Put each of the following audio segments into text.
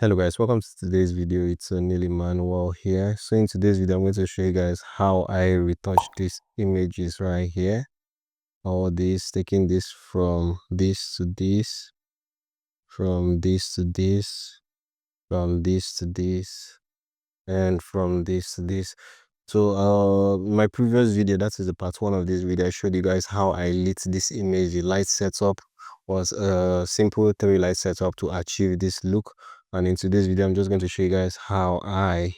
Hello guys, welcome to today's video. It's Neil Emmanuel here. So in today's video, I'm going to show you guys how I retouch these images right here. All this, taking this from this to this, from this to this, from this to this, and from this to this. So my previous video, that is the part one of this video, I showed you guys how I lit this image. The light setup was a simple 3 light setup to achieve this look. And in today's video, I'm just going to show you guys how I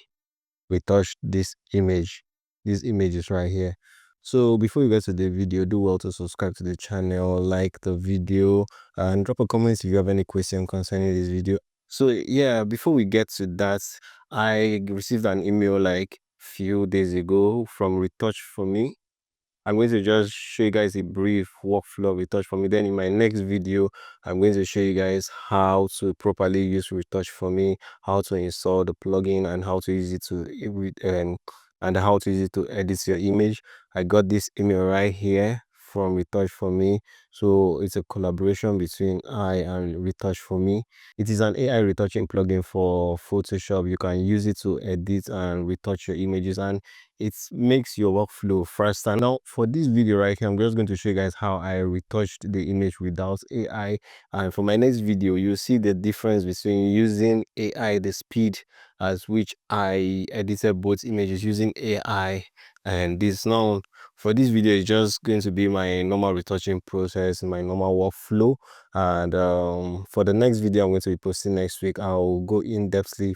retouched this image, these images right here. So before you get to the video, do well to subscribe to the channel, like the video, and drop a comment if you have any question concerning this video. So yeah, before we get to that, I received an email like few days ago from Retouch4me. I'm going to just show you guys a brief workflow of Retouch4me. Then in my next video, I'm going to show you guys how to properly use Retouch4me, how to install the plugin, and how to use it to edit your image. I got this email right here from Retouch4me. So it's a collaboration between I and Retouch4me. It is an AI retouching plugin for Photoshop. You can use it to edit and retouch your images, and it makes your workflow faster. Now for this video right here, I'm just going to show you guys how I retouched the image without AI, and for my next video you'll see the difference between using AI, the speed at which I edited both images using AI and this. Now for this video, it's just going to be my normal retouching process, my normal workflow. And for the next video I'm going to be posting next week, I'll go in depthly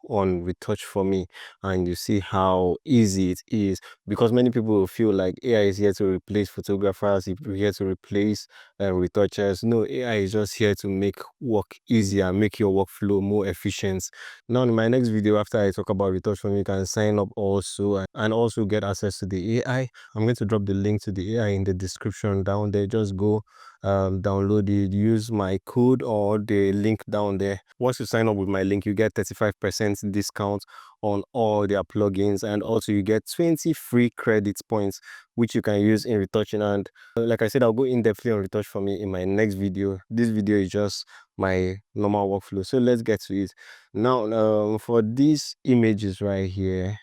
on Retouch4me, and you see how easy it is, because many people will feel like AI is here to replace photographers, it's here to replace retouchers. No, AI is just here to make work easier, make your workflow more efficient. Now in my next video, after I talk about Retouch4me, you can sign up also and also get access to the AI. I'm going to drop the link to the AI in the description down there. Just go download it, use my code or the link down there. Once you sign up with my link, you get 35% discount on all their plugins, and also you get 20 free credit points which you can use in retouching. And like I said, I'll go in depthly on Retouch4me in my next video. This video is just my normal workflow, so let's get to it. Now for these images right here,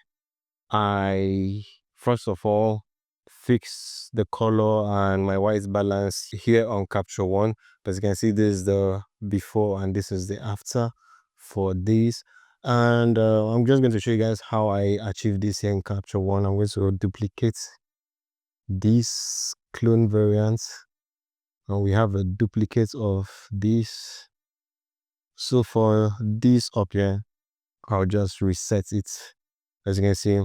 I first of all fix the color and my white balance here on capture one. As you can see, this is the before and this is the after for this. And I'm just going to show you guys how I achieve this here in capture one. I'm going to duplicate this clone variant, and we have a duplicate of this. So for this up here, I'll just reset it. As you can see,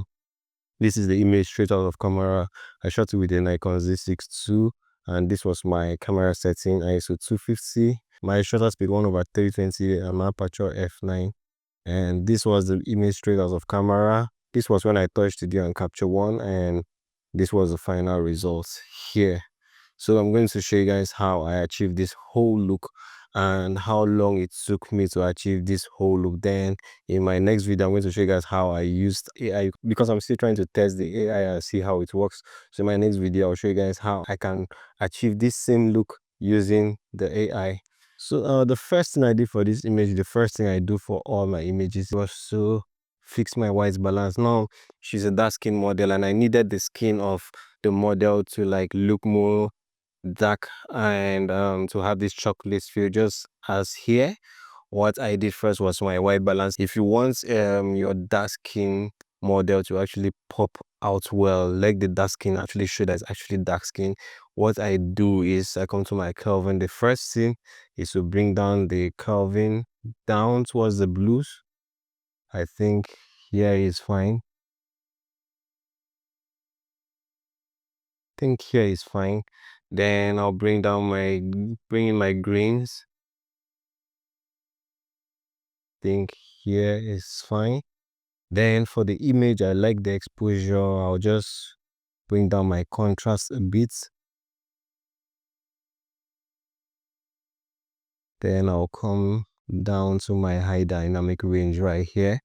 this is the image straight out of camera. I shot it with a Nikon Z6 II, and this was my camera setting, ISO 250. My shutter speed 1/320 and my aperture f9. And this was the image straight out of camera. This was when I touched it on capture one, and this was the final result here. So I'm going to show you guys how I achieved this whole look and how long it took me to achieve this whole look. Then in my next video, I'm going to show you guys how I used AI, because I'm still trying to test the AI and see how it works. So in my next video, I'll show you guys how I can achieve this same look using the AI. So the first thing I did for this image, the first thing I do for all my images, was to fix my white balance. Now she's a dark skin model, and I needed the skin of the model to like look more dark and to have this chocolate feel, just as here. What I did first was my white balance. If you want your dark skin model to actually pop out well, like the dark skin actually show that it's actually dark skin, what I do is I come to my Kelvin. The first thing is to bring down the Kelvin down towards the blues. I think here is fine. Here is fine. Then I'll bring in my greens. Think here is fine. Then for the image, I like the exposure. I'll just bring down my contrast a bit. Then I'll come down to my high dynamic range right here.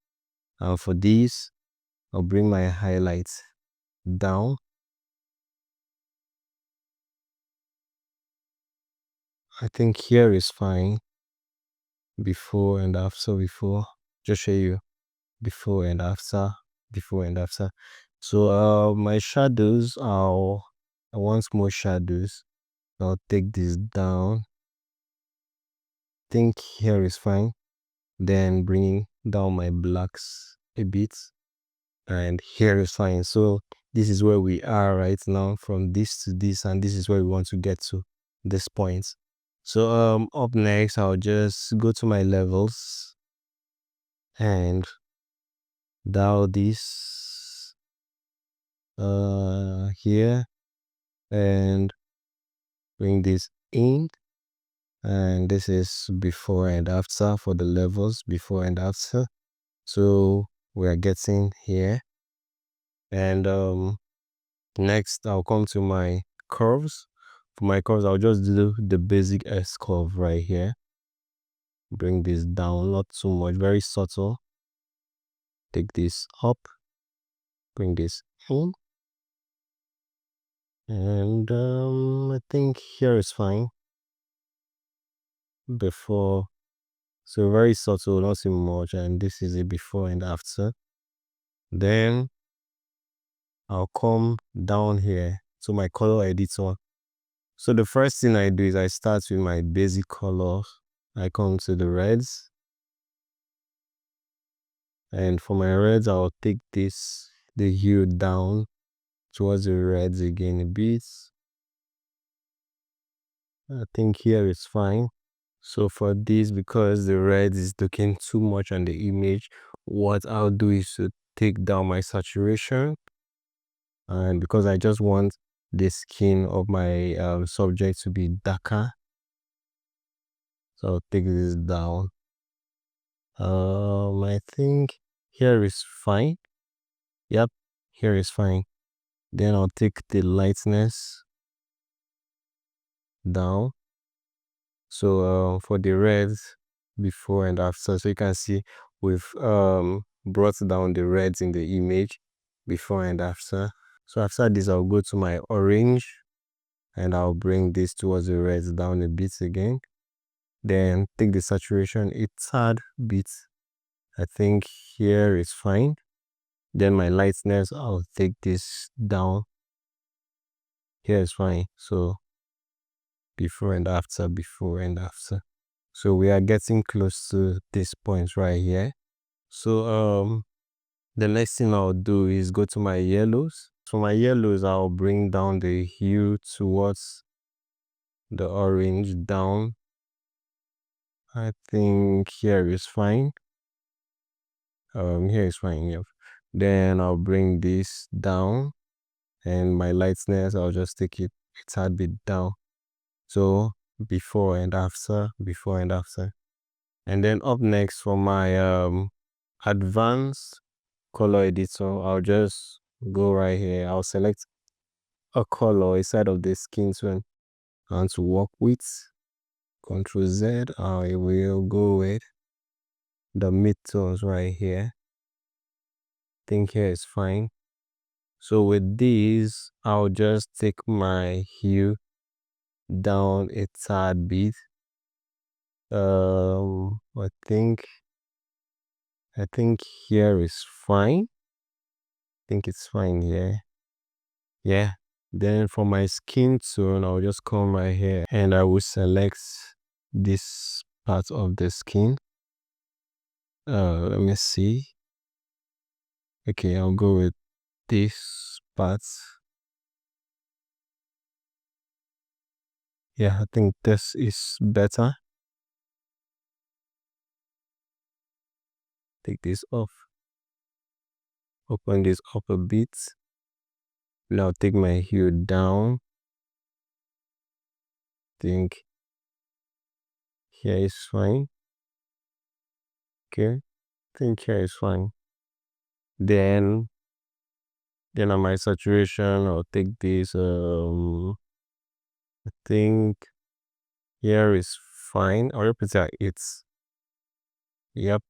And for this, I'll bring my highlights down. I think here is fine. before and after, before, just show you before and after, before and after. So my shadows, I want more shadows. I'll take this down. Think here is fine. Then bringing down my blacks a bit, and here is fine. So this is where we are right now, from this to this, and this is where we want to get to, this point. So up next, I'll just go to my levels and dial this here, and bring this in, and this is before and after for the levels, before and after. So we are getting here, and next I'll come to my curves. For my curves, I'll just do the basic S curve right here. Bring this down, not too much, very subtle. Take this up, bring this in, and I think here is fine. Before, so very subtle, not too much, and this is a before and after. Then I'll come down here to my color editor. So the first thing I do is I start with my basic color. I come to the reds, and for my reds, I'll take the hue down towards the reds again a bit. I think here is fine. So for this, because the red is looking too much on the image, what I'll do is to take down my saturation, and because I just want the skin of my subject to be darker, so I'll take this down. I think here is fine. Yep, here is fine. Then I'll take the lightness down. So for the reds, before and after, so you can see we've brought down the reds in the image, before and after. So after this, I'll go to my orange, and I'll bring this towards the reds down a bit again. Then take the saturation a tad bit. I think here is fine. Then my lightness, I'll take this down. Here is fine. So before and after, before and after. So we are getting close to this point right here. So the next thing I'll do is go to my yellows. For my yellows, I'll bring down the hue towards the orange down. I think here is fine. Here is fine. Yep. Then I'll bring this down, and my lightness, I'll just take it a tad bit down. So before and after, before and after. And then up next, for my advanced color editor, I'll just go right here. I'll select a color inside of the skin tone I want to work with. Ctrl Z. I will go with the midtones right here. I think here is fine. So with these, I'll just take my hue down a tad bit. I think here is fine. I think it's fine here. Yeah. Then for my skin tone, I'll just come right here, and I will select this part of the skin. Let me see. Okay, I'll go with this part. Yeah, I think this is better. Take this off. Open this up a bit. Now take my hue down. Think here is fine. Okay, I think here is fine. Then on my saturation, I'll take this. I think here is fine. I'll put it at 8. Yep.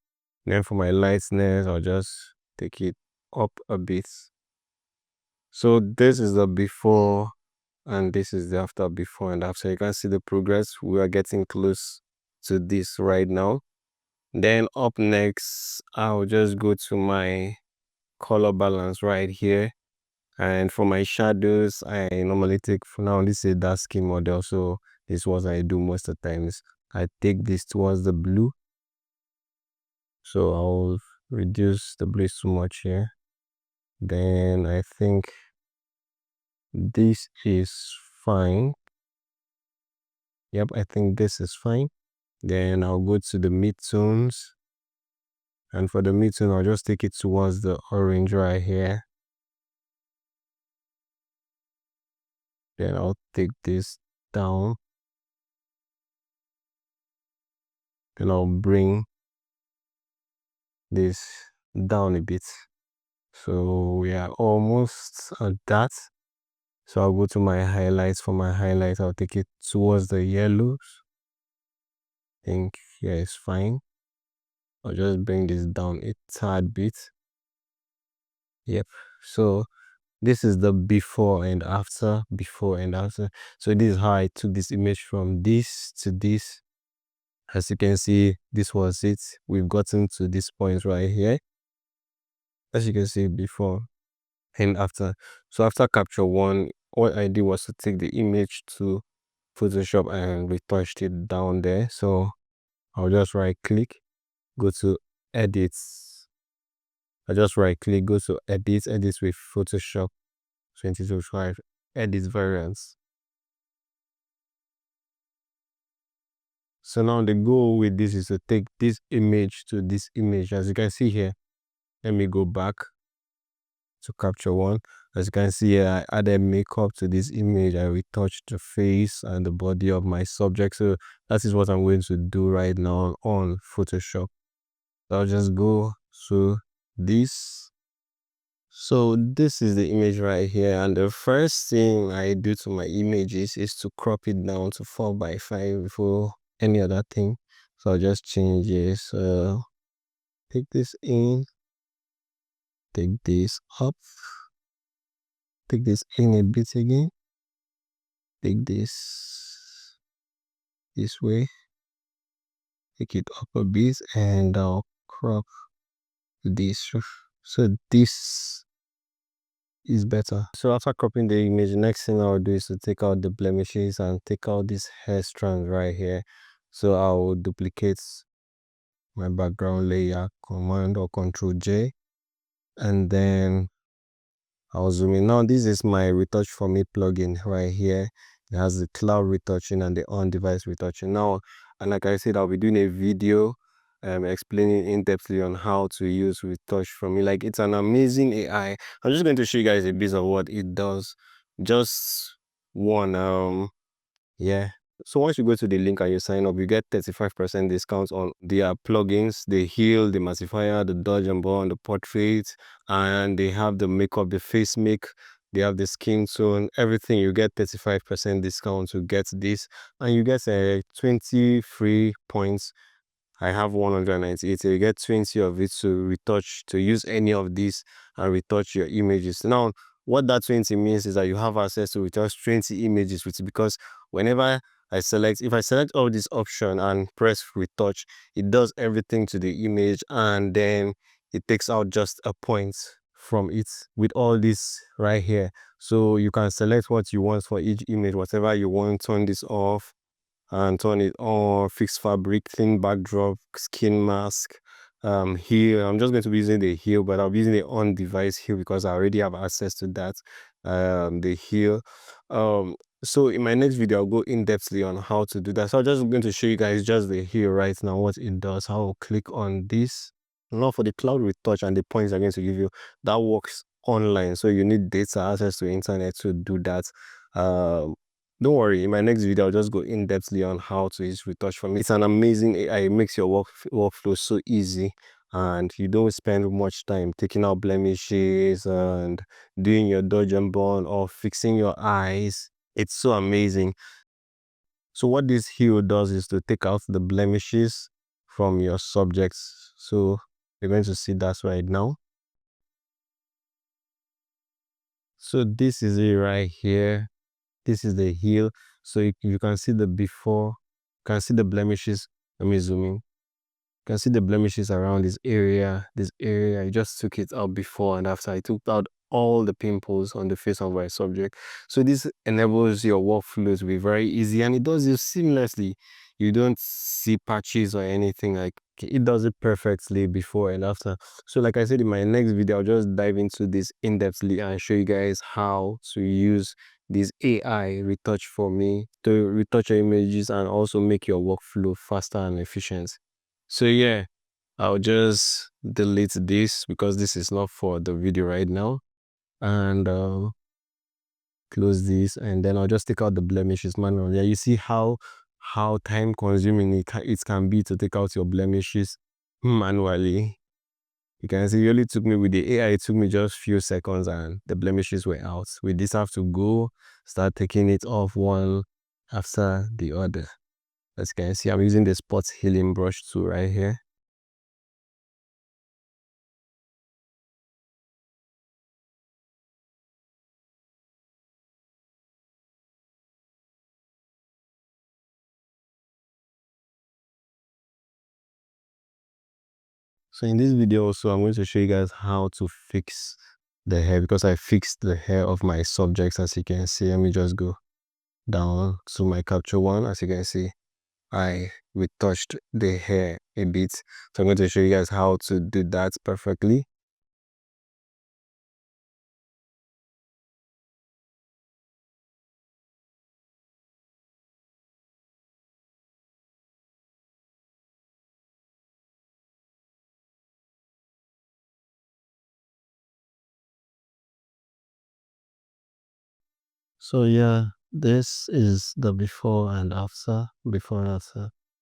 Then for my lightness, I'll just take it up a bit. So this is the before, and this is the after, before and after. You can see the progress. We are getting close to this right now. Then up next, I'll just go to my color balance right here. And for my shadows, I normally take, for now, this is a dark skin model, so this is what I do most of the times. I take this towards the blue. So I'll reduce the blue too much here. Then I think this is fine. Yep, I think this is fine. Then I'll go to the midtones. And for the midtone, I'll just take it towards the orange right here. Then I'll take this down. Then I'll bring this down a bit. So we are almost at that. So I'll go to my highlights. For my highlights, I'll take it towards the yellows. I think here is fine. I'll just bring this down a tad bit. Yep. So this is the before and after. So this is how I took this image from this to this. As you can see, this was it. We've gotten to this point right here. As you can see, before and after. So after capture one, what I did was to take the image to Photoshop and retouched it down there. So I'll just right click, go to edits. I just right click, go to edit with Photoshop 2025, edit variants. So now the goal with this is to take this image to this image. As you can see here, let me go back to capture one. As you can see here, I added makeup to this image. I retouched the face and the body of my subject. So that is what I'm going to do right now on Photoshop. So I'll just go to this. So this is the image right here, and the first thing I do to my images is to crop it down to 4:5 before any other thing. So I'll just change this. Take this in, take this up, take this in a bit again, take this way, take it up a bit, and I'll crop this. So this is better. So after cropping the image, the next thing I'll do is to take out the blemishes and take out this hair strand right here. So I'll duplicate my background layer, Command or Control J, and then I'll zoom in. Now this is my Retouch4me plugin right here. It has the cloud retouching and the on-device retouching. Now, and like I said, I'll be doing a video explaining in-depthly on how to use Retouch4me. Like, it's an amazing AI. I'm just going to show you guys a bit of what it does. Just one, yeah. So once you go to the link and you sign up, you get 35% discounts on their plugins, the heal, the massifier, the dodge and burn, the portrait, and they have the makeup, the face make, they have the skin tone, everything. You get 35% discount to get this, and you get 20 free points. I have 198. So you get 20 of it to retouch, to use any of these and retouch your images. Now, what that 20 means is that you have access to retouch 20 images with it, because whenever if I select all this option and press retouch, it does everything to the image, and then it takes out just a point from it with all this right here. So you can select what you want for each image, whatever you want. Turn this off and turn it on, fix fabric, thin backdrop, skin mask, heal. I'm just going to be using the heal, but I'll be using the on device heal because I already have access to that, the heal. So in my next video, I'll go in-depthly on how to do that. So I'm just going to show you guys just the heal right now, what it does. I'll click on this. Now for the cloud retouch and the points I'm going to give you, that works online, so you need data, access to internet to do that. Don't worry, in my next video, I'll just go in-depthly on how to use Retouch4me. It's an amazing AI. It makes your workflow so easy, and you don't spend much time taking out blemishes and doing your dodge and burn or fixing your eyes. It's so amazing. So what this hero does is to take out the blemishes from your subjects. So you're going to see that right now. So this is it right here. This is the heel. So you can see the before, you can see the blemishes. Let me zoom in. You can see the blemishes around this area. I just took it out before and after. I took out all the pimples on the face of my subject. So this enables your workflow to be very easy, and it does it seamlessly. You don't see patches or anything. Like, it does it perfectly before and after. So like I said, in my next video, I'll just dive into this in-depthly and show you guys how to use this AI retouch for me to retouch your images and also make your workflow faster and efficient. So yeah, I'll just delete this because this is not for the video right now, and close this, and then I'll just take out the blemishes manually. Yeah, you see how time consuming it can be to take out your blemishes manually. You can see it only took me, with the AI, it took me just few seconds and the blemishes were out. With this, I have to go start taking it off one after the other. As you can see, I'm using the spot healing brush tool right here. So in this video also, I'm going to show you guys how to fix the hair, because I fixed the hair of my subjects. As you can see, let me just go down to my capture one. As you can see, I retouched the hair a bit. So I'm going to show you guys how to do that perfectly. So yeah, this is the before and after.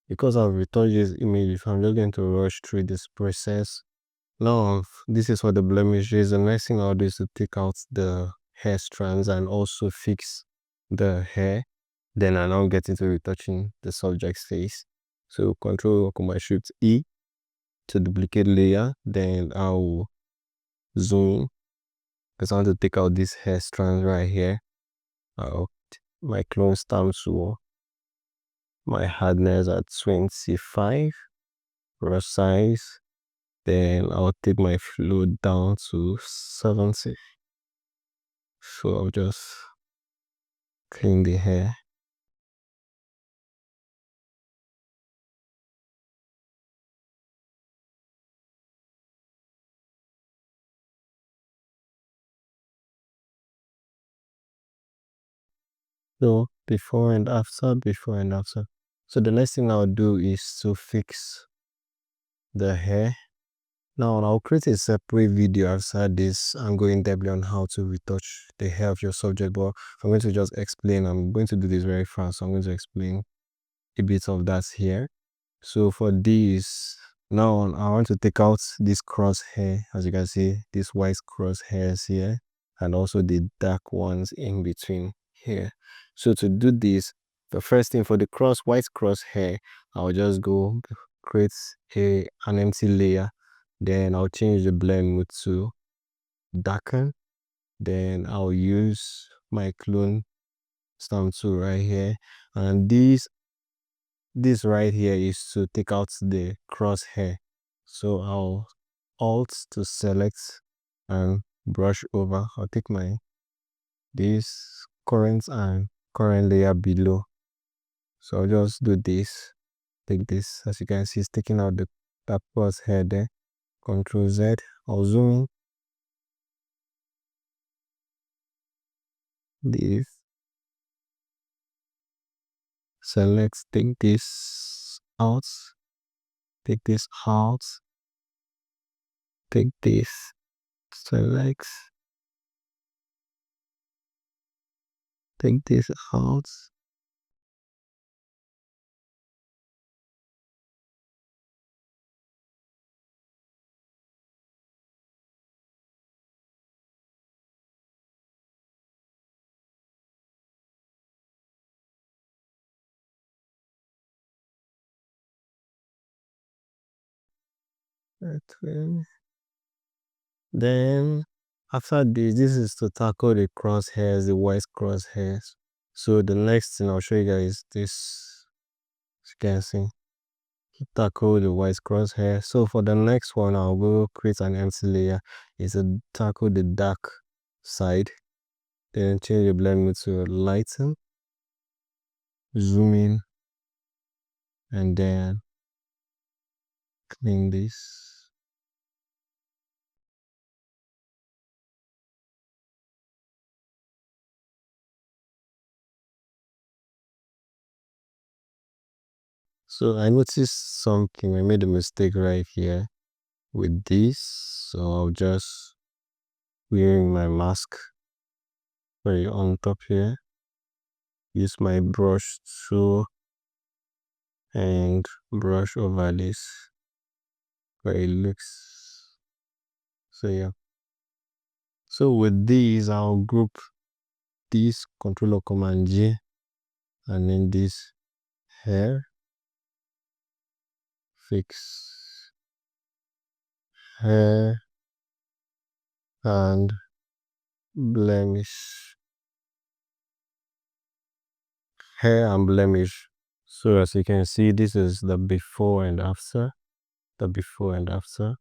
Because I've retouched this image, I'm just going to rush through this process. Now, this is for the blemishes. The next thing I'll do is to take out the hair strands and also fix the hair. Then I now get into retouching the subject's face. So Control Command Shift E to duplicate layer. Then I'll zoom because I want to take out this hair strands right here. I'll my clone stamp tool, my hardness at 25, brush size. Then I'll take my flow down to 70. So I'll just clean the hair. So before and after. So the next thing I'll do is to fix the hair. Now I'll create a separate video after this. I'm going deeply on how to retouch the hair of your subject, but I'm going to just explain. I'm going to do this very fast. So I'm going to explain a bit of that here. So for this, now I want to take out this cross hair. As you can see, these white cross hairs here, and also the dark ones in between here. So to do this, the first thing for the white cross hair, I'll just go create an empty layer. Then I'll change the blend mode to darken. Then I'll use my clone stamp tool right here, and this right here is to take out the crosshair. So I'll alt to select and brush over. I'll take this current and current layer below. So I'll just do this. Take this. As you can see, it's taking out the crosshair there. Control Z. I'll zoom in. This. Select. Take this out. Take this out. Take this. Select. Take this out. Then after this is to tackle the crosshairs, the white crosshairs. So the next thing I'll show you guys is this. As you can see, tackle the white crosshair. So for the next one, I'll go create an empty layer. It's a tackle the dark side. Then change the blend mode to lighten, zoom in, and then clean this. So I noticed something. I made a mistake right here with this. So I'll just wearing my mask right on top here. Use my brush tool and brush over this where it looks. So yeah. So with these, I'll group this Control Command G and then this hair, fix hair and blemish, hair and blemish. So as you can see, this is the before and after, the before and after.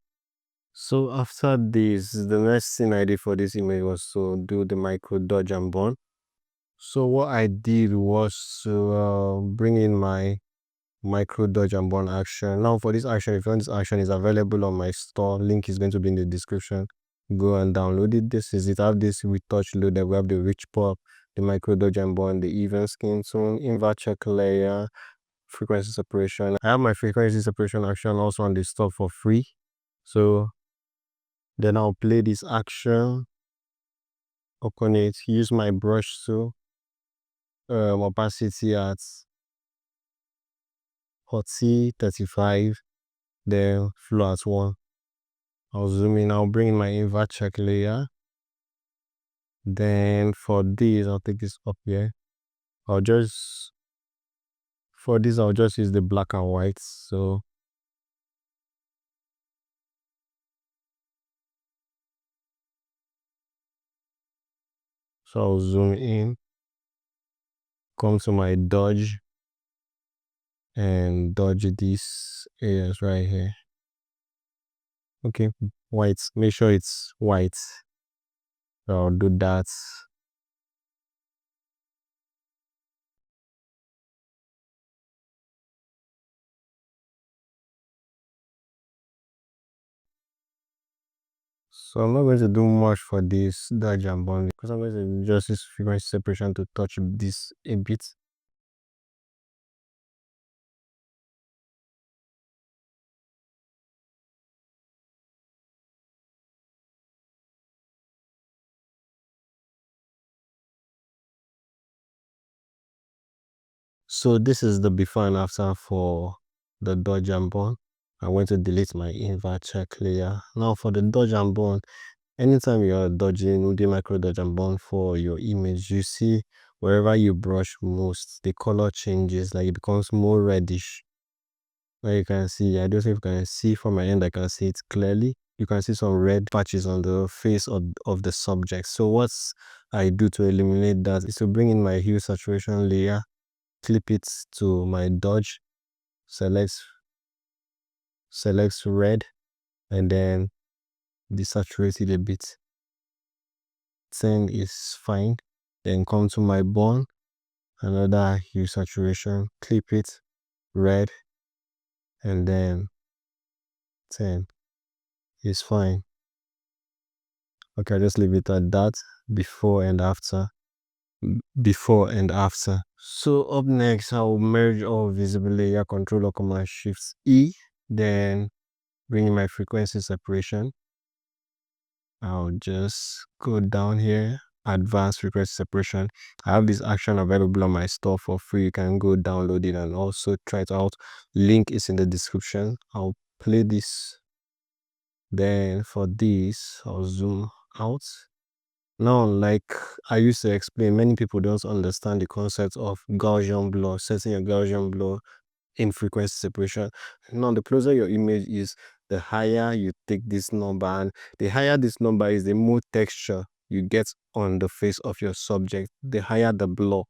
So after this, the next thing I did for this image was to do the micro dodge and burn. So what I did was to bring in my micro dodge and burn action. Now for this action, if you want this action, is available on my store. Link is going to be in the description. Go and download it. This is it. I have this retouch loader. We have the rich pop, the micro dodge and burn, the even skin tone, invert check layer, frequency separation. I have my frequency separation action also on the store for free. So then I'll play this action, open it, use my brush tool, opacity at 40, 35, then flow at 1. I'll zoom in, I'll bring in my invert check layer. Then for this, I'll take this up here. For this, I'll just use the black and white. So I'll zoom in, come to my dodge, and dodge these areas right here. Okay, white, make sure it's white. I'll do that. So I'm not going to do much for this dodge and burn because I'm going to just use frequency separation to touch this a bit. So this is the before and after for the dodge and burn. I'm going to delete my invert check layer. Now for the dodge and burn, anytime you're dodging with the micro dodge and burn for your image, you see wherever you brush most, the color changes, like it becomes more reddish. Where you can see, I don't know if you can see from my end, I can see it clearly. You can see some red patches on the face of the subject. So what I do to eliminate that is to bring in my hue saturation layer, clip it to my dodge, select red, and then desaturate it a bit. 10 is fine. Then come to my burn, another hue saturation, clip it, red, and then 10 is fine. Okay, just leave it at that. Before and after. Before and after. So up next, I'll merge all visible layer, Control or Command Shift E, then bring in my frequency separation. I'll just go down here, advanced frequency separation. I have this action available on my store for free. You can go download it and also try it out. Link is in the description. I'll play this. Then for this, I'll zoom out. Now, like I used to explain, many people don't understand the concept of Gaussian blur, setting a Gaussian blur in frequency separation. Now, the closer your image is, the higher you take this number, and the higher this number is, the more texture you get on the face of your subject, the higher the blur,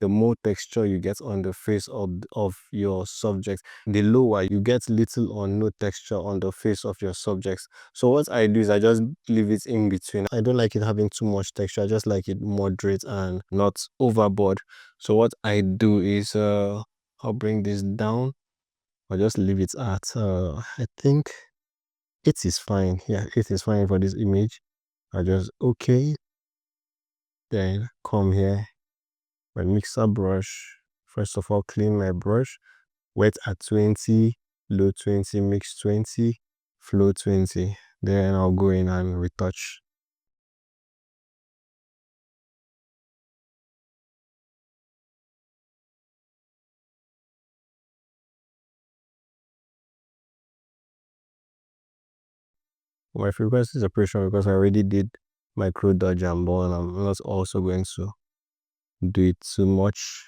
the more texture you get on the face of your subject, the lower you get little or no texture on the face of your subjects. So what I do is I just leave it in between. I don't like it having too much texture. I just like it moderate and not overboard. So what I do is I'll bring this down. I'll just leave it at I think it is fine. Yeah, it is fine for this image. I just okay. Then come here, my mixer brush. First of all, clean my brush. Wet at 20, low 20, mix 20, flow 20. Then I'll go in and retouch. My frequency separation, because I already did micro dodge and ball, I'm not also going to do it too much.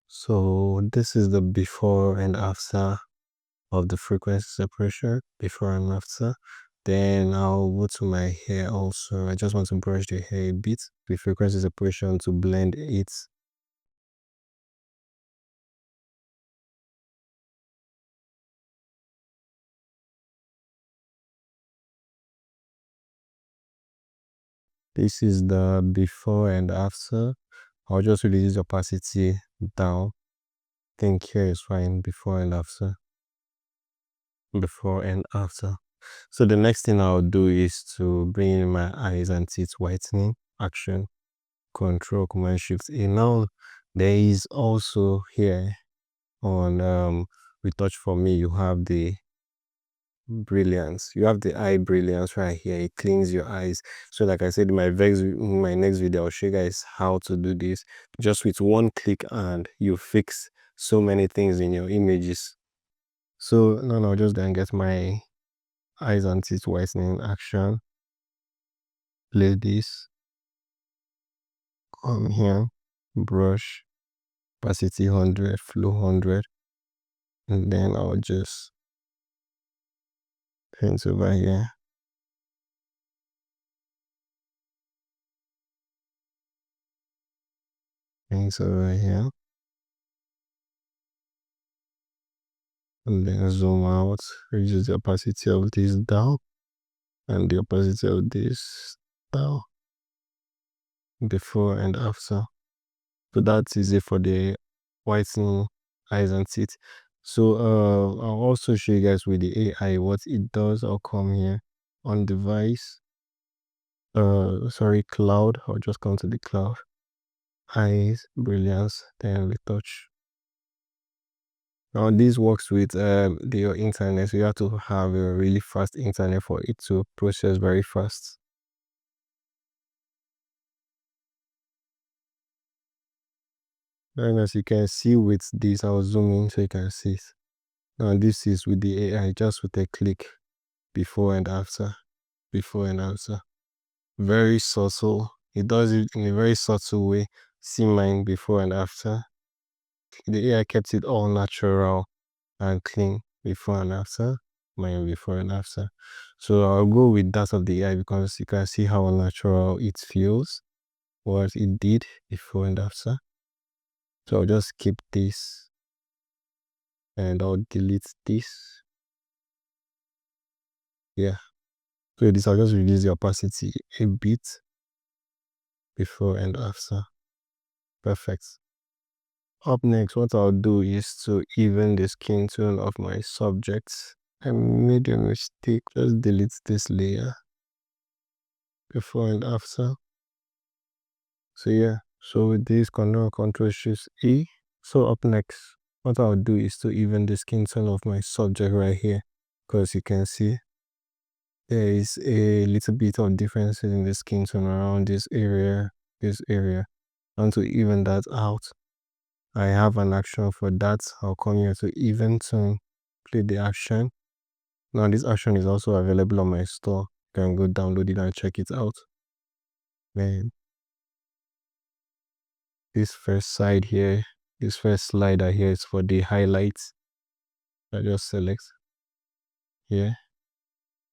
So this is the before and after of the frequency separation, before and after. Then I'll go to my hair also. I just want to brush the hair a bit with frequency separation to blend it. This is the before and after. I'll just release the opacity down. I think here is fine, before and after. Before and after. So the next thing I'll do is to bring in my eyes and teeth whitening action. Control Command Shift A. Now there is also here on Retouch4me, you have the brilliance. You have the eye brilliance right here. It cleans your eyes. So like I said in my next video, I'll show you guys how to do this just with one click, and you fix so many things in your images. So now I'll just then get my eyes and teeth whitening action. Play this. Come here, brush, opacity 100, flow 100, and then I'll just paint over here. Paint over here. And then zoom out, reduce the opacity of this down and the opacity of this down, before and after. So that's easy for the whitening eyes and teeth. So I'll also show you guys with the AI what it does. I'll come here on device, sorry, cloud. I'll just come to the cloud, eyes, brilliance, then retouch. Now this works with your internet, so you have to have a really fast internet for it to process very fast. And as you can see with this, I'll zoom in so you can see it. Now this is with the AI, just with a click, before and after, before and after. Very subtle. It does it in a very subtle way. See mine before and after. The AI kept it all natural and clean, before and after, mine before and after. So I'll go with that of the AI because you can see how natural it feels, what it did before and after. So I'll just keep this and I'll delete this. Yeah. So this, I'll just reduce the opacity a bit, before and after. Perfect. Up next, what I'll do is to even the skin tone of my subjects. I made a mistake. Just delete this layer, before and after. So yeah, so with this, control shift E. So up next, what I'll do is to even the skin tone of my subject right here, because you can see there is a little bit of differences in the skin tone around this area, and to even that out, I have an action for that. I'll come here to even tone, play the action. Now this action is also available on my store. You can go download it and check it out. Then this first side here, This first slider here is for the highlights. I just select here.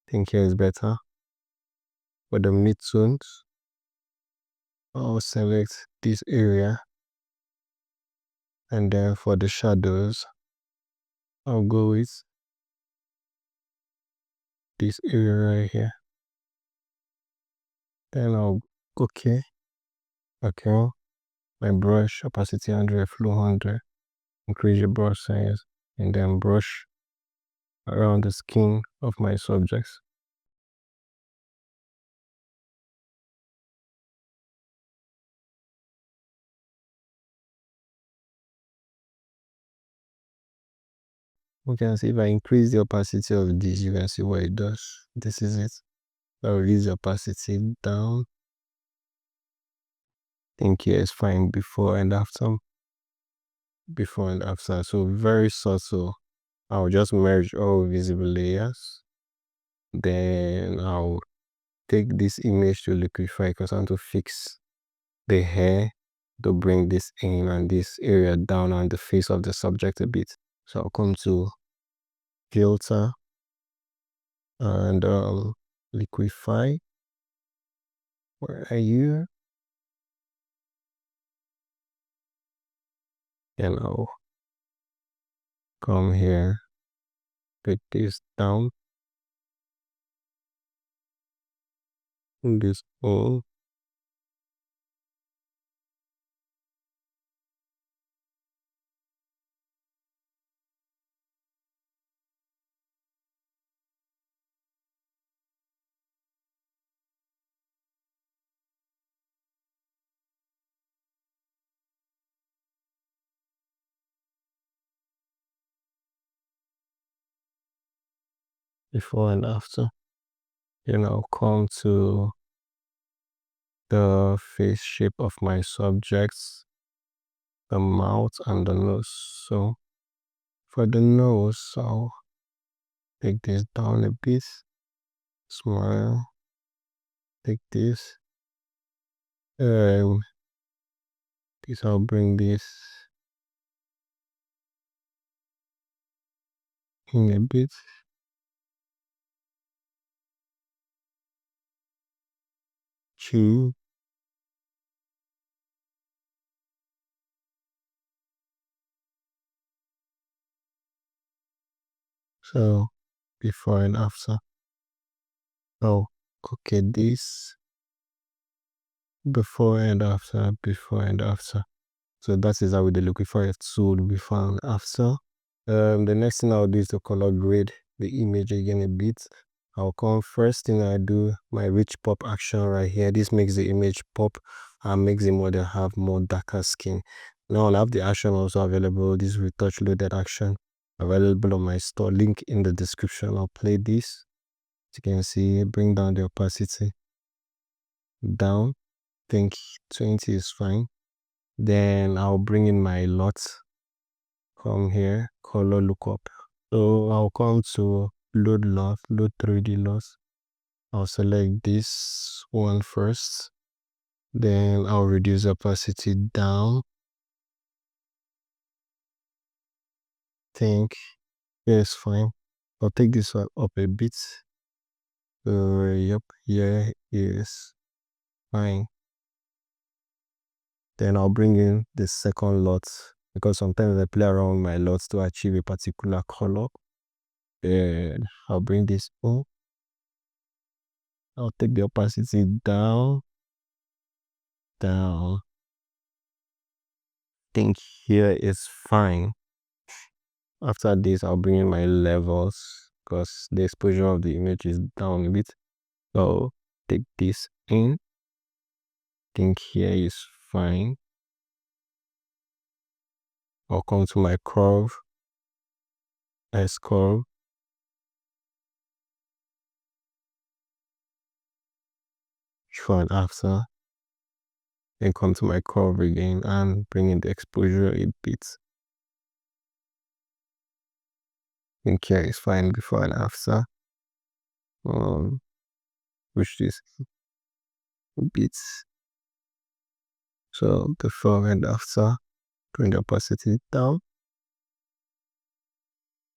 I think here is better. For the midtones, I'll select this area. And then for the shadows, I'll go with this area right here. Then I'll okay. My brush opacity 100, flow 100. Increase your brush size, and then brush around the skin of my subjects. You can see if I increase the opacity of this, you can see what it does. This is it. I'll release the opacity down. I think here is fine before and after. Before and after. So very subtle. I'll just merge all visible layers. Then I'll take this image to liquify because I want to fix the hair to bring this in and this area down on the face of the subject a bit. So I'll come to filter and liquify. Where are you? And I'll come here, put this down, this all. Before and after. Then I'll come to the face shape of my subjects, the mouth and the nose. So for the nose, I'll take this down a bit, smile, take this, I'll bring this in a bit. Two. So before and after. Oh, okay, this before and after, before and after. So that is how the liquify tool before and after. The next thing I'll do is to color grade the image again a bit. I'll come first thing I do my rich pop action right here. This makes the image pop and makes the model have more darker skin. Now I'll have the action also available. This retouch loaded action available on my store. Link in the description. I'll play this. As you can see, bring down the opacity down. I think 20 is fine. Then I'll bring in my lot. Come here, color lookup. So I'll come to load lot, load 3D lot. I'll select this one first. Then I'll reduce opacity down. Think yes, fine. I'll take this one up a bit. Yep, yeah, is fine. Then I'll bring in the second lot because sometimes I play around with my lots to achieve a particular color. Then I'll bring this up. I'll take the opacity down. Think here is fine. After this, I'll bring in my levels because the exposure of the image is down a bit. So take this in. Think here is fine. I'll come to my curve, S curve. Before and after. Then come to my curve again and bring in the exposure a bit. Think here is fine before and after. Push this a bit. So before and after. bring the opacity down.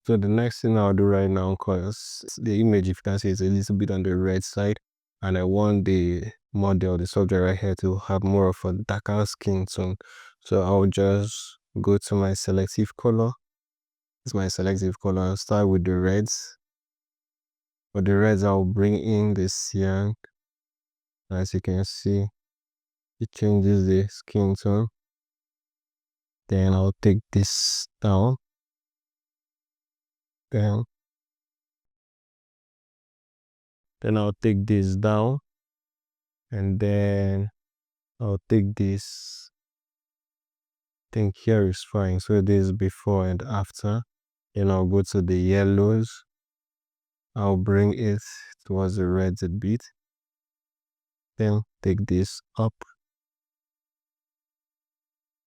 So the next thing I'll do right now, because the image, if you can see, is a little bit on the red side, and I want the model, the subject right here, to have more of a darker skin tone. So I'll just go to my selective color. It's my selective color. I'll start with the reds. For the reds, I'll bring in the cyan. As you can see, it changes the skin tone. Then I'll take this down. Then I'll take this down, and then I'll take this. I think here is fine. So this is before and after. Then I'll go to the yellows. I'll bring it towards the reds a bit. Then take this up.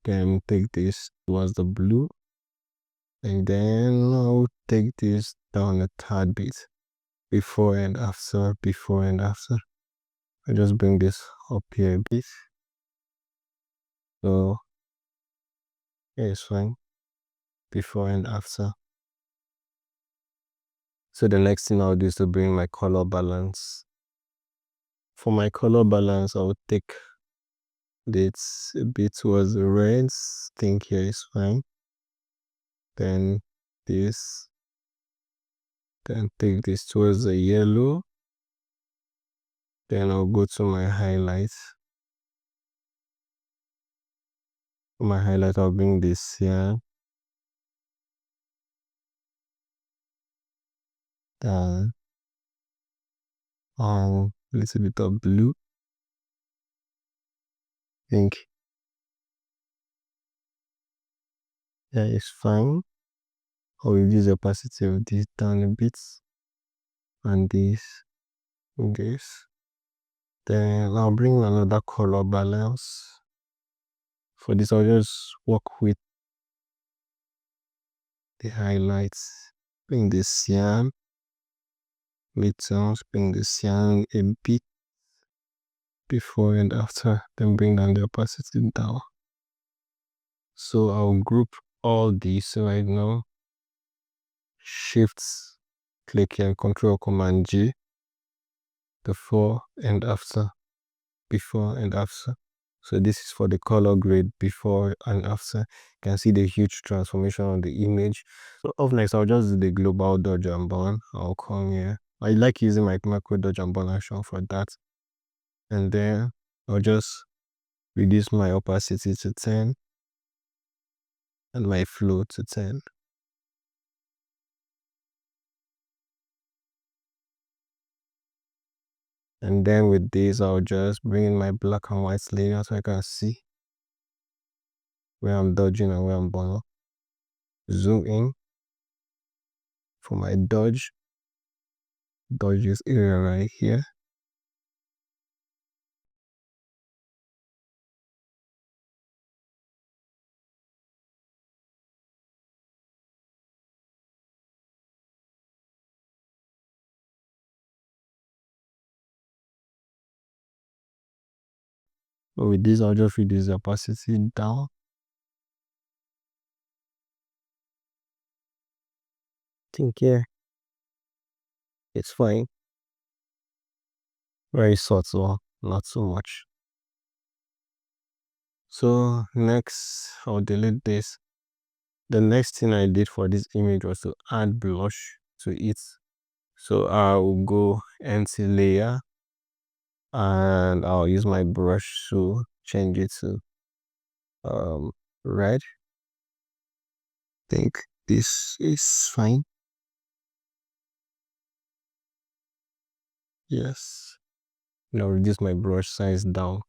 Then take this towards the blue. And then I'll take this down a tad bit. Before and after, before and after. I just bring this up here a bit. So yeah, it's fine. Before and after. So the next thing I'll do is to bring my color balance. For my color balance, I'll take this a bit towards the reds. I think here is fine. Then this. Then take this towards the yellow. Then I'll go to my highlights. For my highlight, I'll bring this here. Then a little bit of blue. I think yeah, it's fine. I'll reduce the opacity of this down a bit. And this. Then I'll bring another color balance. For this, I'll just work with the highlights. Bring the cyan. Midtones, bring the cyan a bit before and after. Then bring down the opacity down. So I'll group all these right now. Shifts, click here, Control Command G. Before and after. Before and after. So this is for the color grade before and after. You can see the huge transformation on the image. So up next, I'll just do the global dodge and burn. I'll come here. I like using my macro dodge and burn action for that. And then I'll just reduce my opacity to 10 and my flow to 10. And then with this, I'll just bring in my black and white layer so I can see where I'm dodging and where I'm burning. Zoom in for my dodge this area right here. But with this, I'll just reduce the opacity down. I think yeah, it's fine. Very subtle, not so much. So next, I'll delete this. The next thing I did for this image was to add blush to it. So I'll go empty layer and I'll use my brush to change it to red. I think this is fine. Yes. Now reduce my brush size down.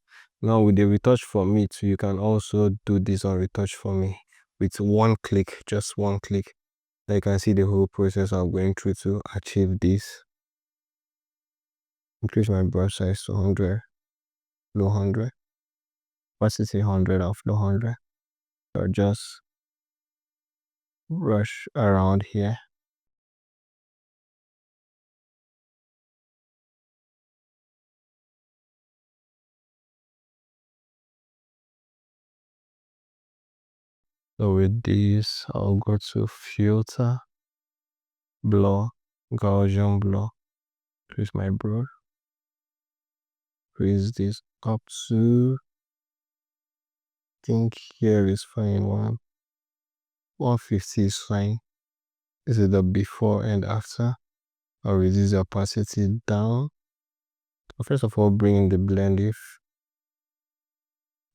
Now with the Retouch4me too, you can also do this on Retouch4me with one click, just one click. Now you can see the whole process I'm going through to achieve this. Increase my brush size to 100, low 100, opacity 100 of low 100. Or just brush around here. So with this, I'll go to filter, blur, Gaussian blur. Increase my brush. Raise this up to, I think here is fine. 150 is fine. This is the before and after. I'll reduce the opacity down. First of all, bring in the blend if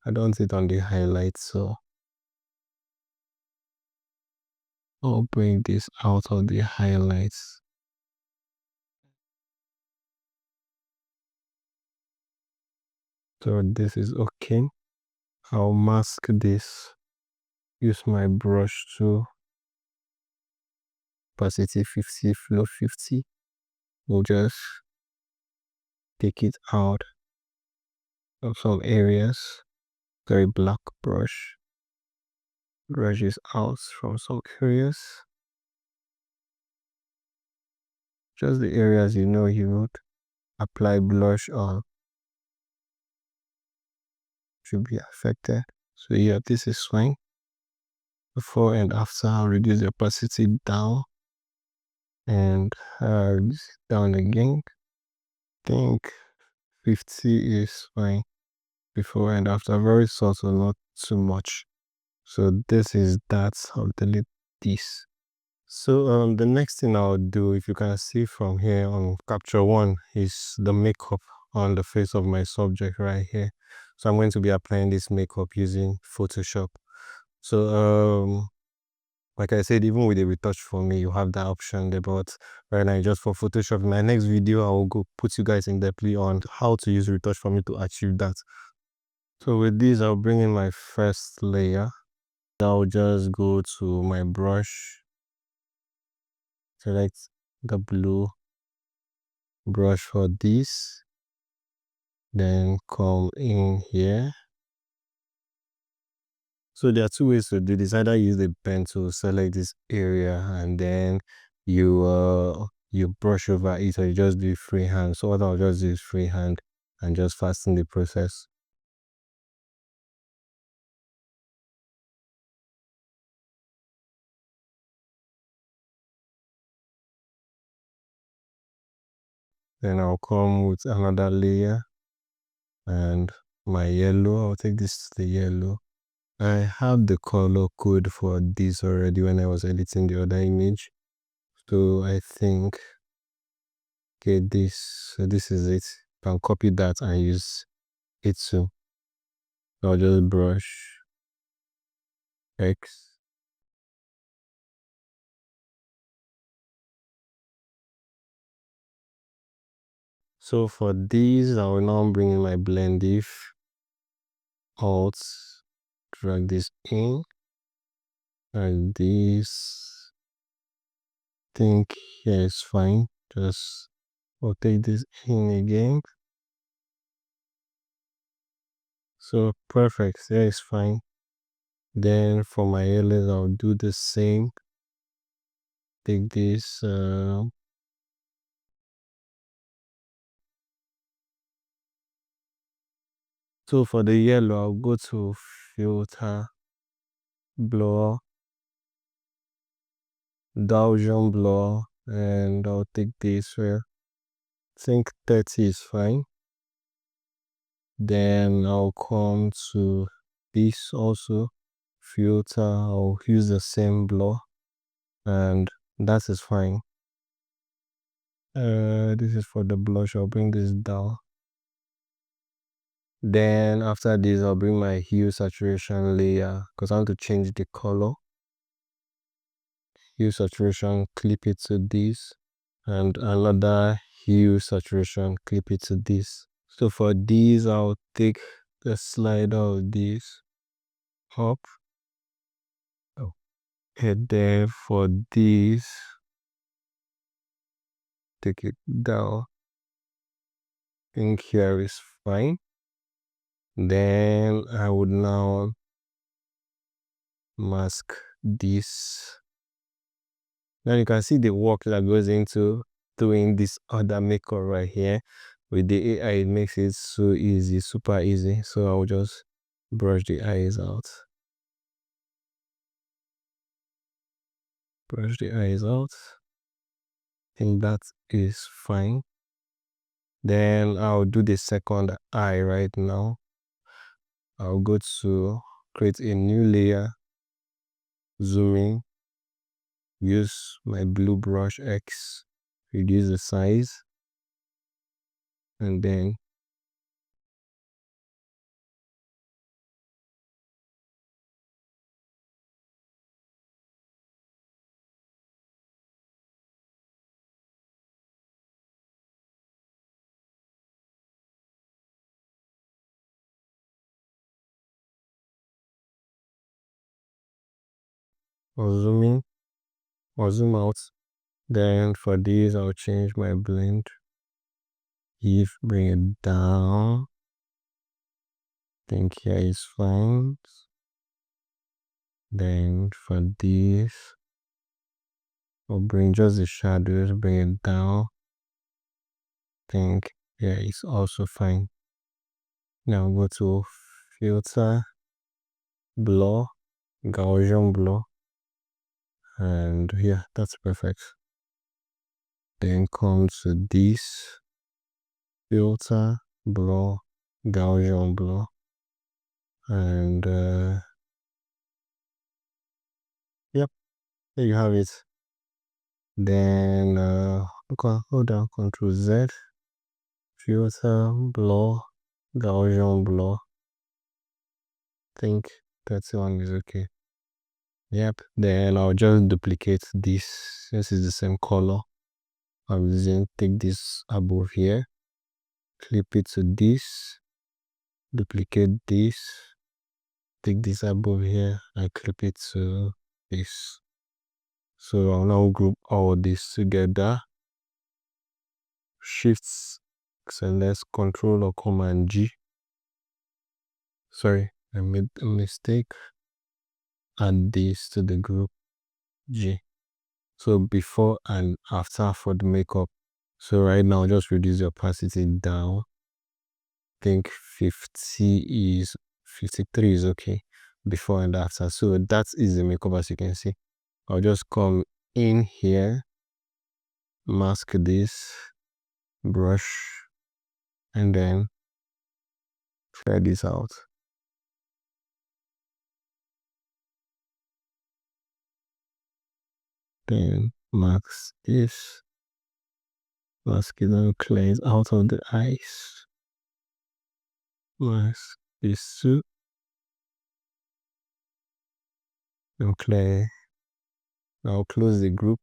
I don't sit on the highlights, so I'll bring this out of the highlights. So this is okay. I'll mask this. Use my brush to opacity 50, flow 50. We'll just take it out of some areas. Very black brush. Brush is out from some areas. Just the areas you know you would apply blush on should be affected. So yeah, this is fine. Before and after, I'll reduce the opacity down and down again. I think 50 is fine. Before and after, very subtle, not too much. So this is that. I'll delete this. So the next thing I'll do, if you can see from here on capture one, is the makeup on the face of my subject right here. So I'm going to be applying this makeup using Photoshop. So like I said, even with the Retouch4me, you have that option there, but right now just for Photoshop. In my next video, I will go put you guys in depthly on how to use Retouch4me to achieve that. So with this, I'll bring in my first layer. I'll just go to my brush, select the blue brush for this, then come in here. So there are two ways to do this. Either use the pen to select this area and then you brush over it, or you just do freehand. So what I'll just do is freehand and just fasten the process. Then I'll come with another layer and my yellow. I'll take this to the yellow. I have the color code for this already when I was editing the other image. So I think, okay, so this is it. You can copy that and use it too. I'll just brush X. So for these, I will now bring in my blend if, Alt, drag this in, and this, I think here is fine. Just rotate this in again. So perfect, there is fine. Then for my eyelids, I'll do the same. Take this, so for the yellow, I'll go to filter, blur, Gaussian blur, and I'll take this where I think 30 is fine. Then I'll come to this also, filter. I'll use the same blur, and that is fine. This is for the blush. I'll bring this down. Then after this, I'll bring my hue saturation layer because I want to change the color. Hue saturation, clip it to this, and another hue saturation, clip it to this. So for these, I'll take the slider of this up. Oh. And then for these, take it down. I think here is fine. Then I would now mask this. Now you can see the work that goes into doing this other makeup right here. With the AI, it makes it so easy, super easy. So I'll just brush the eyes out. Brush the eyes out. I think that is fine. Then I'll do the second eye right now. I'll go to create a new layer, zoom in, use my blue brush X, reduce the size, and then I'll zoom in or zoom out. Then for this, I'll change my blend. If bring it down, I think here is fine. Then for this, I'll bring just the shadows, bring it down. I think here is also fine. Now go to filter, blur, Gaussian blur, and yeah, that's perfect. Then come to this, filter, blur, Gaussian blur, and yep, there you have it. Then okay, hold down Ctrl Z, filter, blur, Gaussian blur. I think that one is okay. Yep. Then I'll just duplicate this. This is the same color. I'm using, take this above here, clip it to this, duplicate this, take this above here and clip it to this. So I'll now group all this together. Shifts, select Control or Command G. Sorry, I made a mistake. Add this to the group G. So before and after for the makeup. So right now, just reduce the opacity down. I think 53 is okay. Before and after. So that is the makeup, as you can see. I'll just come in here, mask this, brush, and then try this out. Then mask this, mask it and cleanse out of the eyes. Mask this too. And clear. I'll close the group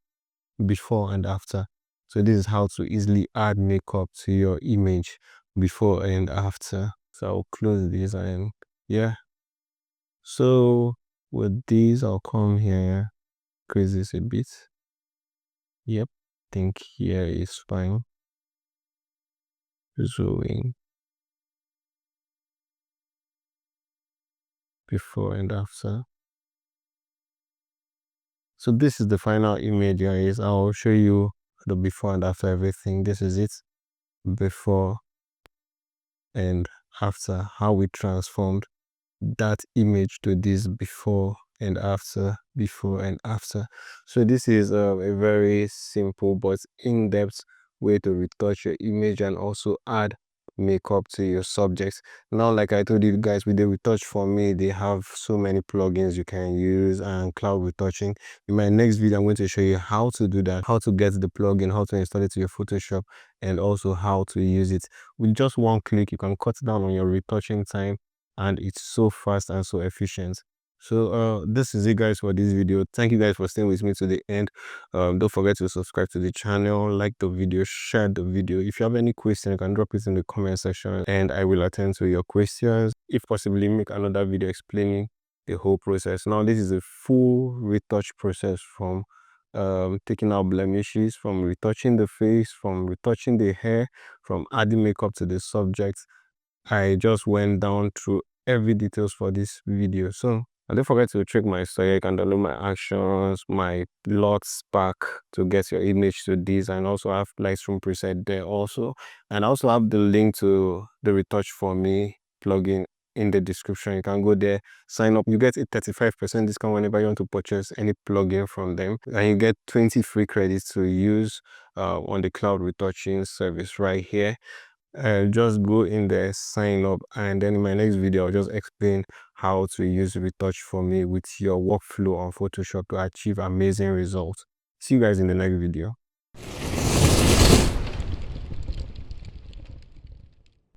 before and after. So this is how to easily add makeup to your image before and after. So I'll close this and yeah. So with this, I'll come here, increase this a bit. Yep, I think here is fine. Zooming before and after. So this is the final image, guys. I'll show you the before and after everything. This is it, before and after, how we transformed that image to this before and after, before and after. So this is a very simple but in-depth way to retouch your image and also add makeup to your subjects. Now, like I told you guys, with the Retouch4me, they have so many plugins you can use and cloud retouching. In my next video, I'm going to show you how to do that, how to get the plugin, how to install it to your Photoshop, and also how to use it. With just one click, you can cut down on your retouching time, and it's so fast and so efficient. So this is it, guys, for this video. Thank you guys for staying with me to the end. Don't forget to subscribe to the channel, like the video, share the video. If you have any question, you can drop it in the comment section and I will attend to your questions. If possibly, make another video explaining the whole process. Now this is a full retouch process, from taking out blemishes, from retouching the face, from retouching the hair, from adding makeup to the subject. I just went down through every details for this video. So and don't forget to check my store. You can download my actions, my lots pack to get your image to this, and also have Lightroom preset there also. And I also have the link to the Retouch4me plugin in the description. You can go there, sign up. You get a 35% discount whenever you want to purchase any plugin from them, and you get 20 free credits to use on the cloud retouching service right here. Just go in there, sign up, and then in my next video I'll just explain how to use Retouch4me with your workflow on Photoshop to achieve amazing results. See you guys in the next video.